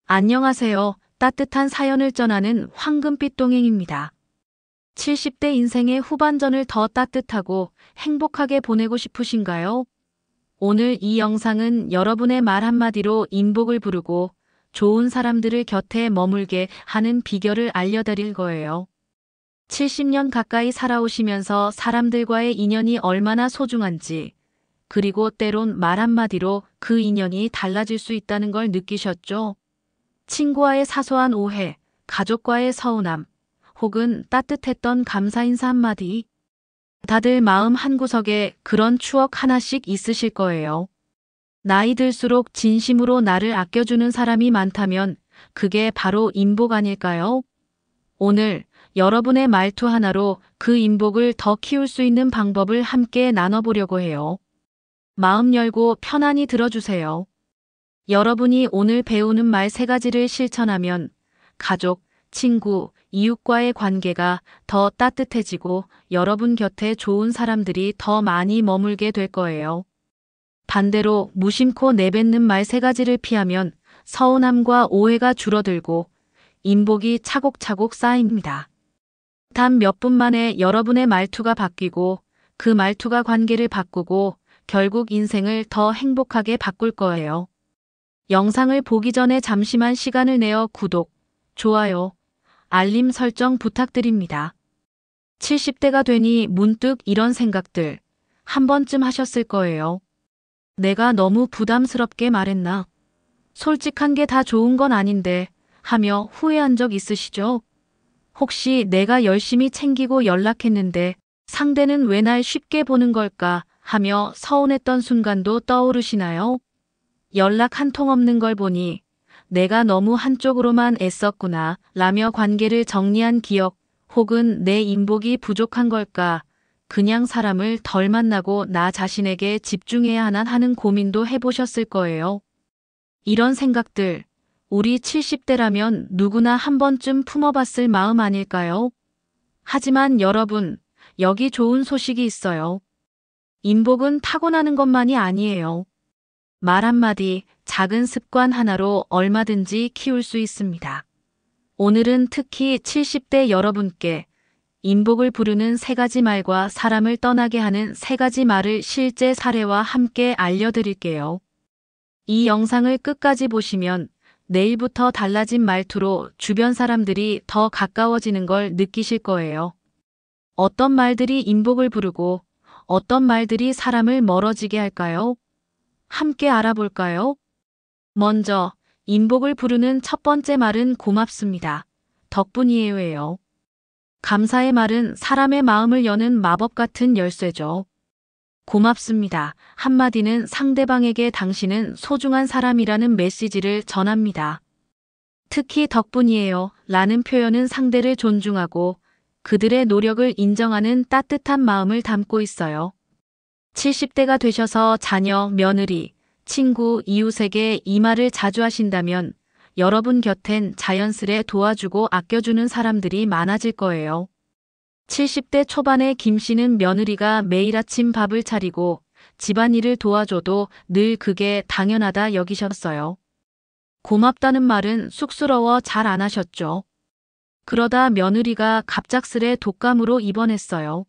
안녕하세요. 따뜻한 사연을 전하는 황금빛 동행입니다. 70대 인생의 후반전을 더 따뜻하고 행복하게 보내고 싶으신가요? 오늘 이 영상은 여러분의 말 한마디로 인복을 부르고 좋은 사람들을 곁에 머물게 하는 비결을 알려드릴 거예요. 70년 가까이 살아오시면서 사람들과의 인연이 얼마나 소중한지, 그리고 때론 말 한마디로 그 인연이 달라질 수 있다는 걸 느끼셨죠? 친구와의 사소한 오해, 가족과의 서운함, 혹은 따뜻했던 감사 인사 한마디. 다들 마음 한구석에 그런 추억 하나씩 있으실 거예요. 나이 들수록 진심으로 나를 아껴주는 사람이 많다면 그게 바로 인복 아닐까요? 오늘 여러분의 말투 하나로 그 인복을 더 키울 수 있는 방법을 함께 나눠보려고 해요. 마음 열고 편안히 들어주세요. 여러분이 오늘 배우는 말 3가지를 실천하면 가족, 친구, 이웃과의 관계가 더 따뜻해지고 여러분 곁에 좋은 사람들이 더 많이 머물게 될 거예요. 반대로 무심코 내뱉는 말 3가지를 피하면 서운함과 오해가 줄어들고 인복이 차곡차곡 쌓입니다. 단 몇 분 만에 여러분의 말투가 바뀌고 그 말투가 관계를 바꾸고 결국 인생을 더 행복하게 바꿀 거예요. 영상을 보기 전에 잠시만 시간을 내어 구독, 좋아요, 알림 설정 부탁드립니다. 70대가 되니 문득 이런 생각들 한 번쯤 하셨을 거예요. 내가 너무 부담스럽게 말했나? 솔직한 게 다 좋은 건 아닌데 하며 후회한 적 있으시죠? 혹시 내가 열심히 챙기고 연락했는데 상대는 왜 날 쉽게 보는 걸까 하며 서운했던 순간도 떠오르시나요? 연락 한 통 없는 걸 보니 내가 너무 한쪽으로만 애썼구나 라며 관계를 정리한 기억, 혹은 내 인복이 부족한 걸까, 그냥 사람을 덜 만나고 나 자신에게 집중해야 하나 하는 고민도 해보셨을 거예요. 이런 생각들, 우리 70대라면 누구나 한 번쯤 품어봤을 마음 아닐까요? 하지만 여러분, 여기 좋은 소식이 있어요. 인복은 타고나는 것만이 아니에요. 말 한마디, 작은 습관 하나로 얼마든지 키울 수 있습니다. 오늘은 특히 70대 여러분께 인복을 부르는 3가지 말과 사람을 떠나게 하는 3가지 말을 실제 사례와 함께 알려드릴게요. 이 영상을 끝까지 보시면 내일부터 달라진 말투로 주변 사람들이 더 가까워지는 걸 느끼실 거예요. 어떤 말들이 인복을 부르고 어떤 말들이 사람을 멀어지게 할까요? 함께 알아볼까요? 먼저 인복을 부르는 첫 번째 말은 고맙습니다. 덕분이에요예요. 감사의 말은 사람의 마음을 여는 마법 같은 열쇠죠. 고맙습니다. 한마디는 상대방에게 당신은 소중한 사람이라는 메시지를 전합니다. 특히 덕분이에요 라는 표현은 상대를 존중하고 그들의 노력을 인정하는 따뜻한 마음을 담고 있어요. 70대가 되셔서 자녀, 며느리, 친구, 이웃에게 이 말을 자주 하신다면 여러분 곁엔 자연스레 도와주고 아껴주는 사람들이 많아질 거예요. 70대 초반의 김 씨는 며느리가 매일 아침 밥을 차리고 집안일을 도와줘도 늘 그게 당연하다 여기셨어요. 고맙다는 말은 쑥스러워 잘 안 하셨죠. 그러다 며느리가 갑작스레 독감으로 입원했어요.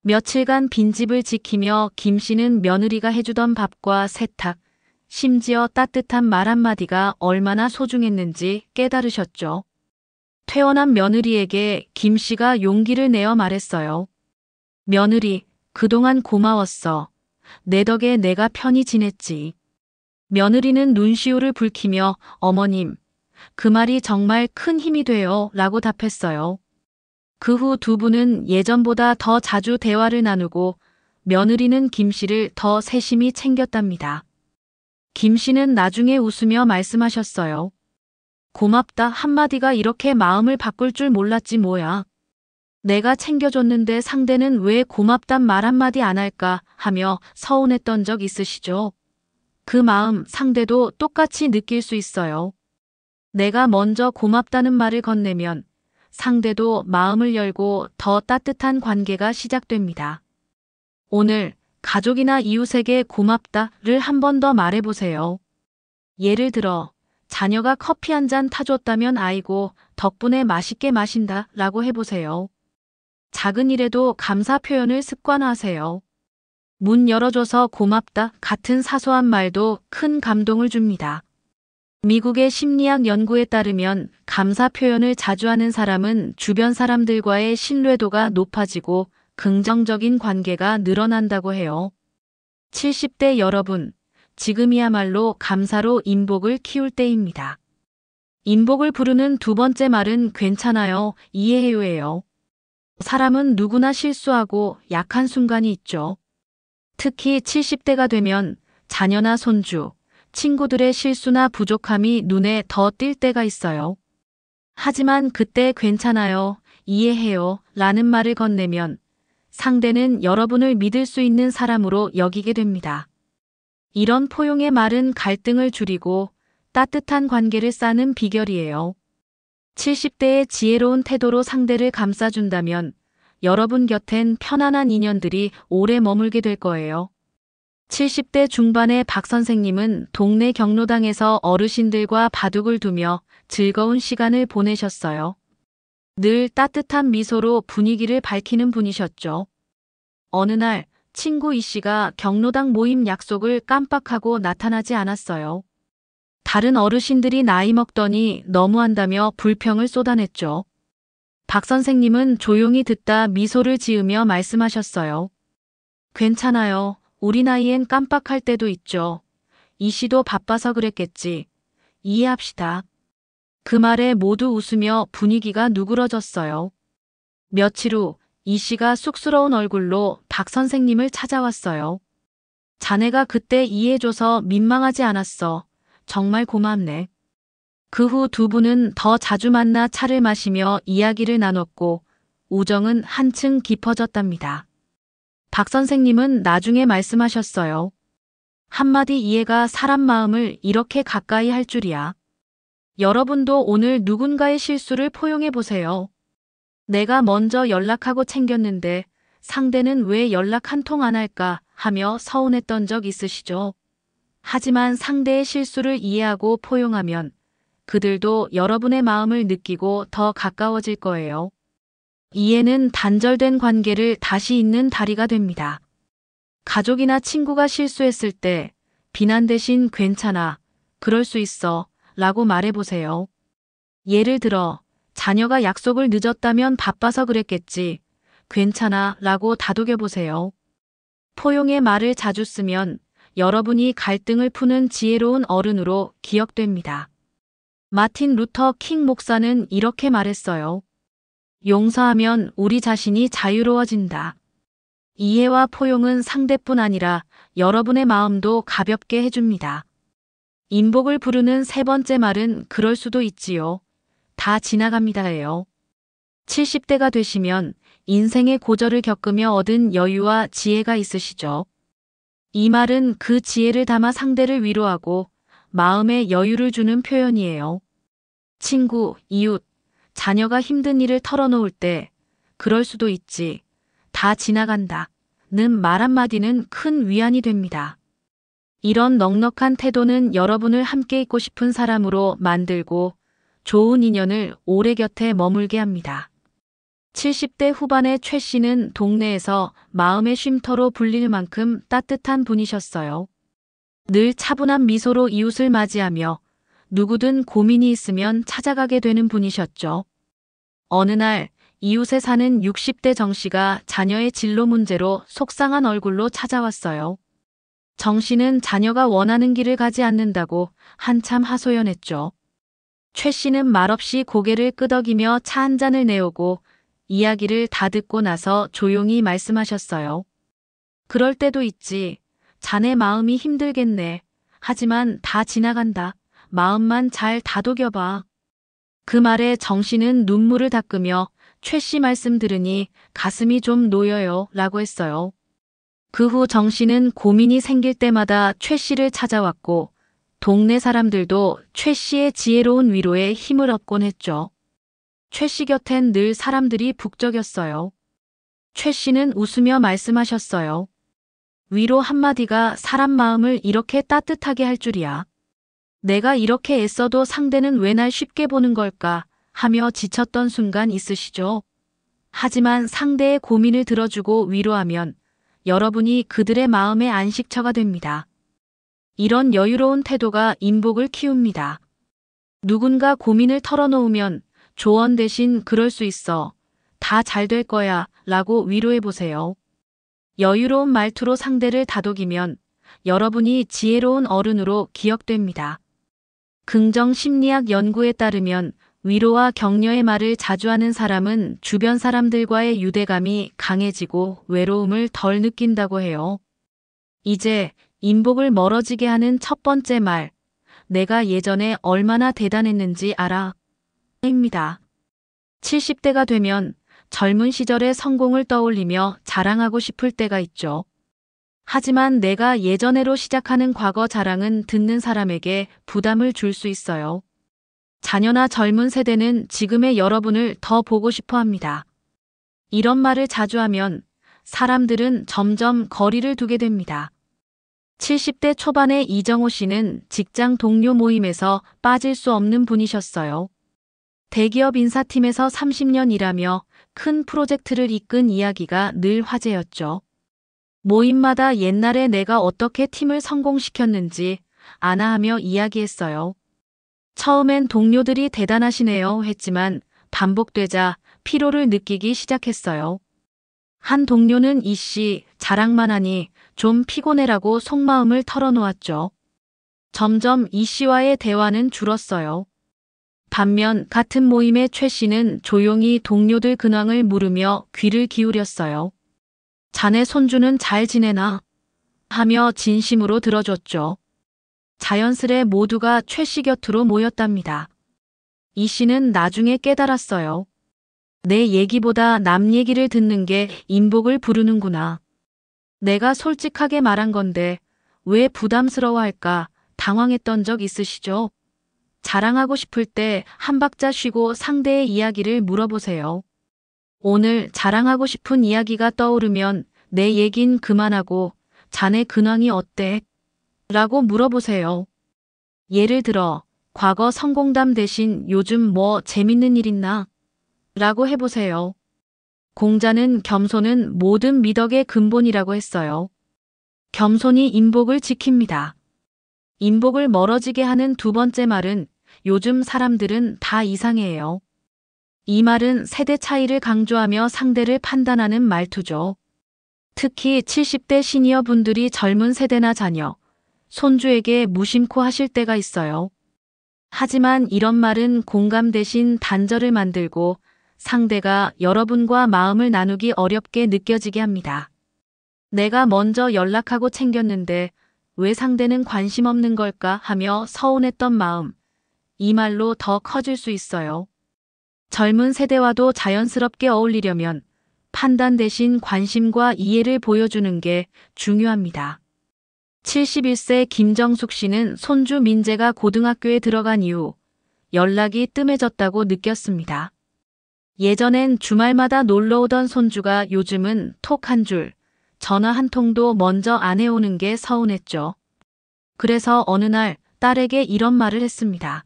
며칠간 빈집을 지키며 김 씨는 며느리가 해주던 밥과 세탁, 심지어 따뜻한 말 한마디가 얼마나 소중했는지 깨달으셨죠. 퇴원한 며느리에게 김 씨가 용기를 내어 말했어요. 며느리, 그동안 고마웠어. 내 덕에 내가 편히 지냈지. 며느리는 눈시울을 붉히며 어머님, 그 말이 정말 큰 힘이 돼요 라고 답했어요. 그 후 두 분은 예전보다 더 자주 대화를 나누고 며느리는 김 씨를 더 세심히 챙겼답니다. 김 씨는 나중에 웃으며 말씀하셨어요. 고맙다 한마디가 이렇게 마음을 바꿀 줄 몰랐지 뭐야. 내가 챙겨줬는데 상대는 왜 고맙단 말 한마디 안 할까 하며 서운했던 적 있으시죠? 그 마음 상대도 똑같이 느낄 수 있어요. 내가 먼저 고맙다는 말을 건네면 상대도 마음을 열고 더 따뜻한 관계가 시작됩니다. 오늘 가족이나 이웃에게 고맙다를 한 번 더 말해보세요. 예를 들어 자녀가 커피 한 잔 타줬다면 아이고, 덕분에 맛있게 마신다 라고 해보세요. 작은 일에도 감사 표현을 습관화하세요. 문 열어줘서 고맙다 같은 사소한 말도 큰 감동을 줍니다. 미국의 심리학 연구에 따르면 감사 표현을 자주 하는 사람은 주변 사람들과의 신뢰도가 높아지고 긍정적인 관계가 늘어난다고 해요. 70대 여러분, 지금이야말로 감사로 인복을 키울 때입니다. 인복을 부르는 두 번째 말은 괜찮아요, 이해해요예요. 사람은 누구나 실수하고 약한 순간이 있죠. 특히 70대가 되면 자녀나 손주, 친구들의 실수나 부족함이 눈에 더 띌 때가 있어요. 하지만 그때 괜찮아요, 이해해요 라는 말을 건네면 상대는 여러분을 믿을 수 있는 사람으로 여기게 됩니다. 이런 포용의 말은 갈등을 줄이고 따뜻한 관계를 쌓는 비결이에요. 70대의 지혜로운 태도로 상대를 감싸준다면 여러분 곁엔 편안한 인연들이 오래 머물게 될 거예요. 70대 중반의 박 선생님은 동네 경로당에서 어르신들과 바둑을 두며 즐거운 시간을 보내셨어요. 늘 따뜻한 미소로 분위기를 밝히는 분이셨죠. 어느 날 친구 이 씨가 경로당 모임 약속을 깜빡하고 나타나지 않았어요. 다른 어르신들이 나이 먹더니 너무한다며 불평을 쏟아냈죠. 박 선생님은 조용히 듣다 미소를 지으며 말씀하셨어요. 괜찮아요. 우리 나이엔 깜빡할 때도 있죠. 이 씨도 바빠서 그랬겠지. 이해합시다. 그 말에 모두 웃으며 분위기가 누그러졌어요. 며칠 후 이 씨가 쑥스러운 얼굴로 박 선생님을 찾아왔어요. 자네가 그때 이해해줘서 민망하지 않았어. 정말 고맙네. 그 후 두 분은 더 자주 만나 차를 마시며 이야기를 나눴고 우정은 한층 깊어졌답니다. 박 선생님은 나중에 말씀하셨어요. 한마디 이해가 사람 마음을 이렇게 가까이 할 줄이야. 여러분도 오늘 누군가의 실수를 포용해 보세요. 내가 먼저 연락하고 챙겼는데 상대는 왜 연락 한 통 안 할까 하며 서운했던 적 있으시죠? 하지만 상대의 실수를 이해하고 포용하면 그들도 여러분의 마음을 느끼고 더 가까워질 거예요. 이해는 단절된 관계를 다시 잇는 다리가 됩니다. 가족이나 친구가 실수했을 때 비난 대신 괜찮아, 그럴 수 있어 라고 말해보세요. 예를 들어 자녀가 약속을 늦었다면 바빠서 그랬겠지, 괜찮아 라고 다독여보세요. 포용의 말을 자주 쓰면 여러분이 갈등을 푸는 지혜로운 어른으로 기억됩니다. 마틴 루터 킹 목사는 이렇게 말했어요. 용서하면 우리 자신이 자유로워진다. 이해와 포용은 상대뿐 아니라 여러분의 마음도 가볍게 해줍니다. 인복을 부르는 세 번째 말은 그럴 수도 있지요. 다 지나갑니다예요. 70대가 되시면 인생의 고절을 겪으며 얻은 여유와 지혜가 있으시죠. 이 말은 그 지혜를 담아 상대를 위로하고 마음에 여유를 주는 표현이에요. 친구, 이웃, 자녀가 힘든 일을 털어놓을 때 그럴 수도 있지, 다 지나간다 는 말 한마디는 큰 위안이 됩니다. 이런 넉넉한 태도는 여러분을 함께 있고 싶은 사람으로 만들고 좋은 인연을 오래 곁에 머물게 합니다. 70대 후반의 최 씨는 동네에서 마음의 쉼터로 불릴 만큼 따뜻한 분이셨어요. 늘 차분한 미소로 이웃을 맞이하며 누구든 고민이 있으면 찾아가게 되는 분이셨죠. 어느 날 이웃에 사는 60대 정 씨가 자녀의 진로 문제로 속상한 얼굴로 찾아왔어요. 정 씨는 자녀가 원하는 길을 가지 않는다고 한참 하소연했죠. 최 씨는 말없이 고개를 끄덕이며 차 한 잔을 내오고 이야기를 다 듣고 나서 조용히 말씀하셨어요. 그럴 때도 있지. 자네 마음이 힘들겠네. 하지만 다 지나간다. 마음만 잘 다독여봐. 그 말에 정 씨는 눈물을 닦으며 최 씨 말씀 들으니 가슴이 좀 놓여요 라고 했어요. 그 후 정 씨는 고민이 생길 때마다 최 씨를 찾아왔고 동네 사람들도 최 씨의 지혜로운 위로에 힘을 얻곤 했죠. 최 씨 곁엔 늘 사람들이 북적였어요. 최 씨는 웃으며 말씀하셨어요. 위로 한마디가 사람 마음을 이렇게 따뜻하게 할 줄이야. 내가 이렇게 애써도 상대는 왜 날 쉽게 보는 걸까 하며 지쳤던 순간 있으시죠? 하지만 상대의 고민을 들어주고 위로하면 여러분이 그들의 마음의 안식처가 됩니다. 이런 여유로운 태도가 인복을 키웁니다. 누군가 고민을 털어놓으면 조언 대신 그럴 수 있어. 다 잘 될 거야 라고 위로해 보세요. 여유로운 말투로 상대를 다독이면 여러분이 지혜로운 어른으로 기억됩니다. 긍정 심리학 연구에 따르면 위로와 격려의 말을 자주 하는 사람은 주변 사람들과의 유대감이 강해지고 외로움을 덜 느낀다고 해요. 이제 인복을 멀어지게 하는 첫 번째 말, 내가 예전에 얼마나 대단했는지 알아? 입니다. 70대가 되면 젊은 시절의 성공을 떠올리며 자랑하고 싶을 때가 있죠. 하지만 내가 예전에로 시작하는 과거 자랑은 듣는 사람에게 부담을 줄 수 있어요. 자녀나 젊은 세대는 지금의 여러분을 더 보고 싶어 합니다. 이런 말을 자주 하면 사람들은 점점 거리를 두게 됩니다. 70대 초반의 이정호 씨는 직장 동료 모임에서 빠질 수 없는 분이셨어요. 대기업 인사팀에서 30년 일하며 큰 프로젝트를 이끈 이야기가 늘 화제였죠. 모임마다 옛날에 내가 어떻게 팀을 성공시켰는지 아나하며 이야기했어요. 처음엔 동료들이 대단하시네요 했지만 반복되자 피로를 느끼기 시작했어요. 한 동료는 이 씨 자랑만 하니 좀 피곤해라고 속마음을 털어놓았죠. 점점 이 씨와의 대화는 줄었어요. 반면 같은 모임의 최 씨는 조용히 동료들 근황을 물으며 귀를 기울였어요. 자네 손주는 잘 지내나? 하며 진심으로 들어줬죠. 자연스레 모두가 최 씨 곁으로 모였답니다. 이 씨는 나중에 깨달았어요. 내 얘기보다 남 얘기를 듣는 게 인복을 부르는구나. 내가 솔직하게 말한 건데 왜 부담스러워할까 당황했던 적 있으시죠? 자랑하고 싶을 때 한 박자 쉬고 상대의 이야기를 물어보세요. 오늘 자랑하고 싶은 이야기가 떠오르면 내 얘긴 그만하고 자네 근황이 어때? 라고 물어보세요. 예를 들어 과거 성공담 대신 요즘 뭐 재밌는 일 있나? 라고 해보세요. 공자는 겸손은 모든 미덕의 근본이라고 했어요. 겸손이 인복을 지킵니다. 인복을 멀어지게 하는 두 번째 말은 요즘 사람들은 다 이상해요. 이 말은 세대 차이를 강조하며 상대를 판단하는 말투죠. 특히 70대 시니어 분들이 젊은 세대나 자녀, 손주에게 무심코 하실 때가 있어요. 하지만 이런 말은 공감 대신 단절을 만들고 상대가 여러분과 마음을 나누기 어렵게 느껴지게 합니다. 내가 먼저 연락하고 챙겼는데 왜 상대는 관심 없는 걸까 하며 서운했던 마음, 이 말로 더 커질 수 있어요. 젊은 세대와도 자연스럽게 어울리려면 판단 대신 관심과 이해를 보여주는 게 중요합니다. 71세 김정숙 씨는 손주 민재가 고등학교에 들어간 이후 연락이 뜸해졌다고 느꼈습니다. 예전엔 주말마다 놀러 오던 손주가 요즘은 톡 한 줄, 전화 한 통도 먼저 안 해오는 게 서운했죠. 그래서 어느 날 딸에게 이런 말을 했습니다.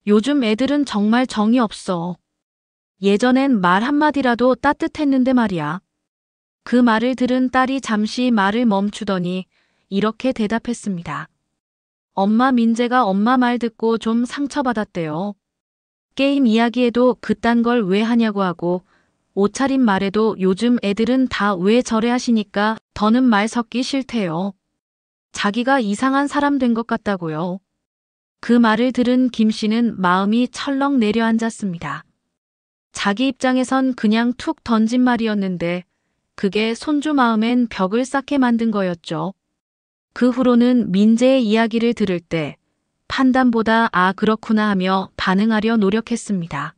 요즘 애들은 정말 정이 없어. 예전엔 말 한마디라도 따뜻했는데 말이야. 그 말을 들은 딸이 잠시 말을 멈추더니 이렇게 대답했습니다. 엄마 민재가 엄마 말 듣고 좀 상처받았대요. 게임 이야기에도 그딴 걸 왜 하냐고 하고 옷차림 말에도 요즘 애들은 다 왜 저래 하시니까 더는 말 섞기 싫대요. 자기가 이상한 사람 된 것 같다고요. 그 말을 들은 김 씨는 마음이 철렁 내려앉았습니다. 자기 입장에선 그냥 툭 던진 말이었는데 그게 손주 마음엔 벽을 쌓게 만든 거였죠. 그 후로는 민재의 이야기를 들을 때 판단보다 아 그렇구나 하며 반응하려 노력했습니다.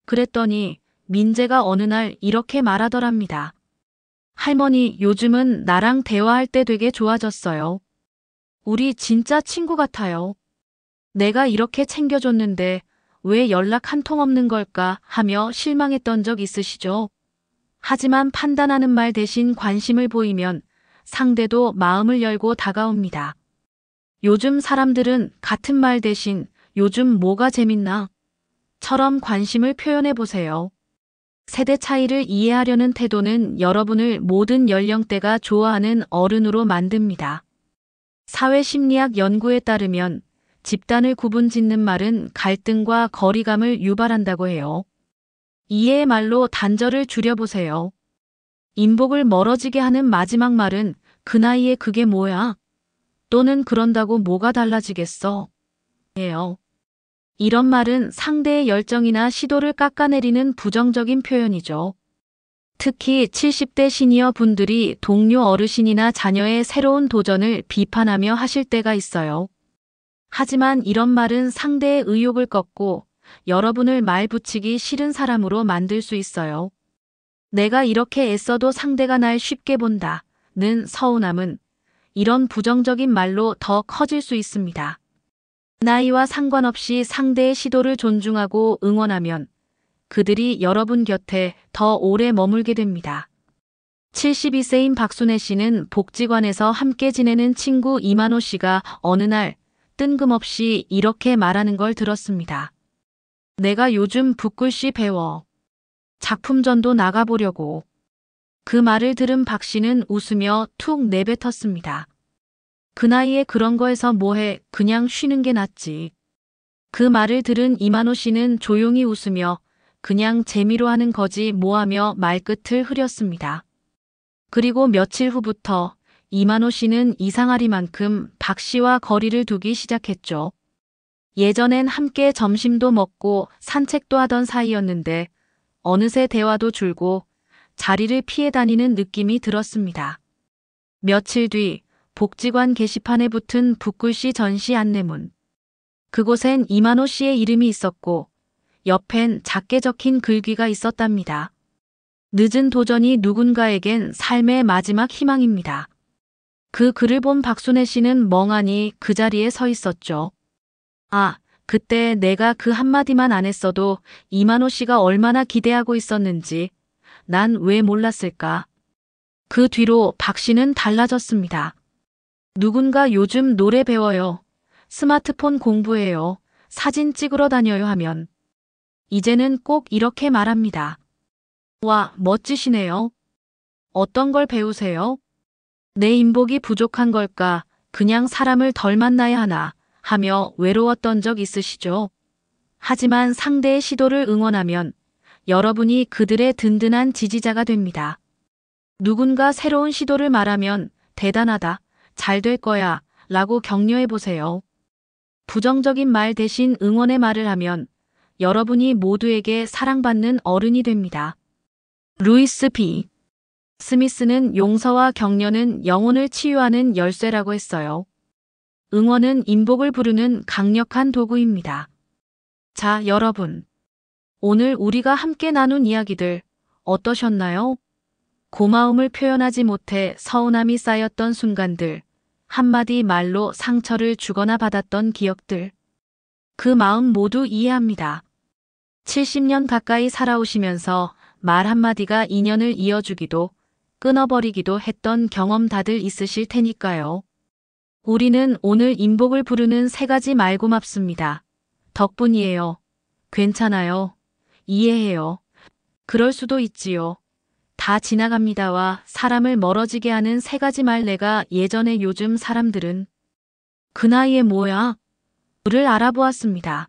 그랬더니 민재가 어느 날 이렇게 말하더랍니다. 할머니 요즘은 나랑 대화할 때 되게 좋아졌어요. 우리 진짜 친구 같아요. 내가 이렇게 챙겨줬는데 왜 연락 한 통 없는 걸까 하며 실망했던 적 있으시죠? 하지만 판단하는 말 대신 관심을 보이면 상대도 마음을 열고 다가옵니다. 요즘 사람들은 같은 말 대신 요즘 뭐가 재밌나? 처럼 관심을 표현해 보세요. 세대 차이를 이해하려는 태도는 여러분을 모든 연령대가 좋아하는 어른으로 만듭니다. 사회심리학 연구에 따르면 집단을 구분짓는 말은 갈등과 거리감을 유발한다고 해요. 이해의 말로 단절을 줄여보세요. 인복을 멀어지게 하는 마지막 말은 그 나이에 그게 뭐야? 또는 그런다고 뭐가 달라지겠어? 예요. 이런 말은 상대의 열정이나 시도를 깎아내리는 부정적인 표현이죠. 특히 70대 시니어 분들이 동료 어르신이나 자녀의 새로운 도전을 비판하며 하실 때가 있어요. 하지만 이런 말은 상대의 의욕을 꺾고 여러분을 말 붙이기 싫은 사람으로 만들 수 있어요. 내가 이렇게 애써도 상대가 날 쉽게 본다는 서운함은 이런 부정적인 말로 더 커질 수 있습니다. 나이와 상관없이 상대의 시도를 존중하고 응원하면 그들이 여러분 곁에 더 오래 머물게 됩니다. 72세인 박순애 씨는 복지관에서 함께 지내는 친구 이만호 씨가 어느 날 뜬금없이 이렇게 말하는 걸 들었습니다. 내가 요즘 붓글씨 배워. 작품전도 나가보려고. 그 말을 들은 박 씨는 웃으며 툭 내뱉었습니다. 그 나이에 그런 거에서 뭐해, 그냥 쉬는 게 낫지. 그 말을 들은 이만호 씨는 조용히 웃으며 그냥 재미로 하는 거지 뭐하며 말끝을 흐렸습니다. 그리고 며칠 후부터 이만호 씨는 이상하리만큼 박 씨와 거리를 두기 시작했죠. 예전엔 함께 점심도 먹고 산책도 하던 사이였는데 어느새 대화도 줄고 자리를 피해 다니는 느낌이 들었습니다. 며칠 뒤 복지관 게시판에 붙은 붓글씨 전시 안내문. 그곳엔 이만호 씨의 이름이 있었고 옆엔 작게 적힌 글귀가 있었답니다. 늦은 도전이 누군가에겐 삶의 마지막 희망입니다. 그 글을 본 박순애 씨는 멍하니 그 자리에 서 있었죠. 아, 그때 내가 그 한마디만 안 했어도 이만호 씨가 얼마나 기대하고 있었는지 난 왜 몰랐을까. 그 뒤로 박 씨는 달라졌습니다. 누군가 요즘 노래 배워요. 스마트폰 공부해요. 사진 찍으러 다녀요 하면 이제는 꼭 이렇게 말합니다. 와, 멋지시네요. 어떤 걸 배우세요? 내 인복이 부족한 걸까? 그냥 사람을 덜 만나야 하나? 하며 외로웠던 적 있으시죠? 하지만 상대의 시도를 응원하면 여러분이 그들의 든든한 지지자가 됩니다. 누군가 새로운 시도를 말하면 대단하다, 잘 될 거야 라고 격려해 보세요. 부정적인 말 대신 응원의 말을 하면 여러분이 모두에게 사랑받는 어른이 됩니다. 루이스 B. 스미스는 용서와 격려는 영혼을 치유하는 열쇠라고 했어요. 응원은 인복을 부르는 강력한 도구입니다. 자, 여러분. 오늘 우리가 함께 나눈 이야기들 어떠셨나요? 고마움을 표현하지 못해 서운함이 쌓였던 순간들, 한마디 말로 상처를 주거나 받았던 기억들. 그 마음 모두 이해합니다. 70년 가까이 살아오시면서 말 한마디가 인연을 이어주기도 끊어버리기도 했던 경험 다들 있으실 테니까요. 우리는 오늘 인복을 부르는 3가지 말 고맙습니다. 덕분이에요. 괜찮아요. 이해해요. 그럴 수도 있지요. 다 지나갑니다와 사람을 멀어지게 하는 3가지 말 내가 예전에 요즘 사람들은 그 나이에 뭐야? 를 알아보았습니다.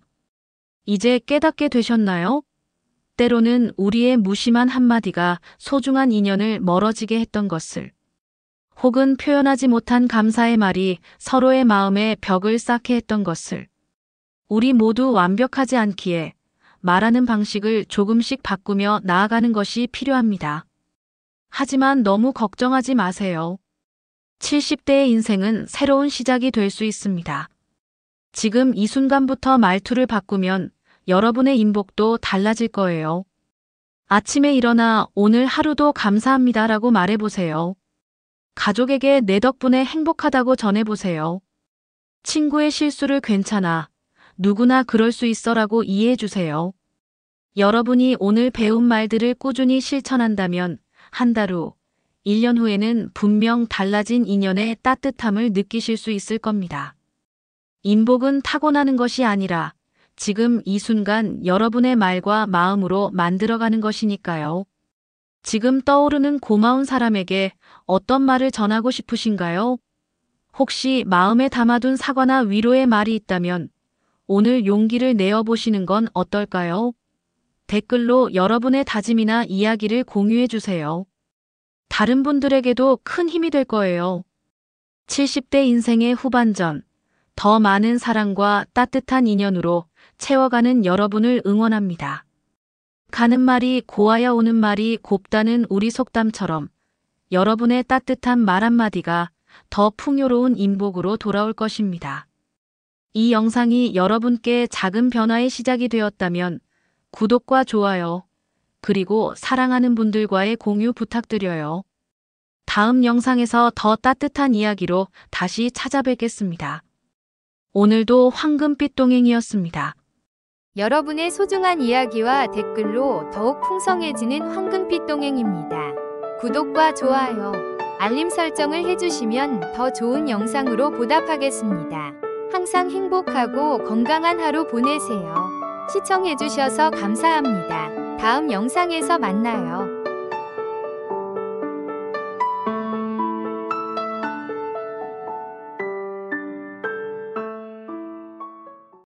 이제 깨닫게 되셨나요? 때로는 우리의 무심한 한마디가 소중한 인연을 멀어지게 했던 것을, 혹은 표현하지 못한 감사의 말이 서로의 마음에 벽을 쌓게 했던 것을, 우리 모두 완벽하지 않기에 말하는 방식을 조금씩 바꾸며 나아가는 것이 필요합니다. 하지만 너무 걱정하지 마세요. 70대의 인생은 새로운 시작이 될 수 있습니다. 지금 이 순간부터 말투를 바꾸면 여러분의 인복도 달라질 거예요. 아침에 일어나 오늘 하루도 감사합니다라고 말해보세요. 가족에게 내 덕분에 행복하다고 전해보세요. 친구의 실수를 괜찮아. 누구나 그럴 수 있어라고 이해해주세요. 여러분이 오늘 배운 말들을 꾸준히 실천한다면 한 달 후, 1년 후에는 분명 달라진 인연의 따뜻함을 느끼실 수 있을 겁니다. 인복은 타고나는 것이 아니라 지금 이 순간 여러분의 말과 마음으로 만들어가는 것이니까요. 지금 떠오르는 고마운 사람에게 어떤 말을 전하고 싶으신가요? 혹시 마음에 담아둔 사과나 위로의 말이 있다면 오늘 용기를 내어보시는 건 어떨까요? 댓글로 여러분의 다짐이나 이야기를 공유해 주세요. 다른 분들에게도 큰 힘이 될 거예요. 70대 인생의 후반전, 더 많은 사랑과 따뜻한 인연으로 채워가는 여러분을 응원합니다. 가는 말이 고와야 오는 말이 곱다는 우리 속담처럼 여러분의 따뜻한 말 한마디가 더 풍요로운 인복으로 돌아올 것입니다. 이 영상이 여러분께 작은 변화의 시작이 되었다면 구독과 좋아요, 그리고 사랑하는 분들과의 공유 부탁드려요. 다음 영상에서 더 따뜻한 이야기로 다시 찾아뵙겠습니다. 오늘도 황금빛 동행이었습니다. 여러분의 소중한 이야기와 댓글로 더욱 풍성해지는 황금빛 동행입니다. 구독과 좋아요, 알림 설정을 해주시면 더 좋은 영상으로 보답하겠습니다. 항상 행복하고 건강한 하루 보내세요. 시청해주셔서 감사합니다. 다음 영상에서 만나요.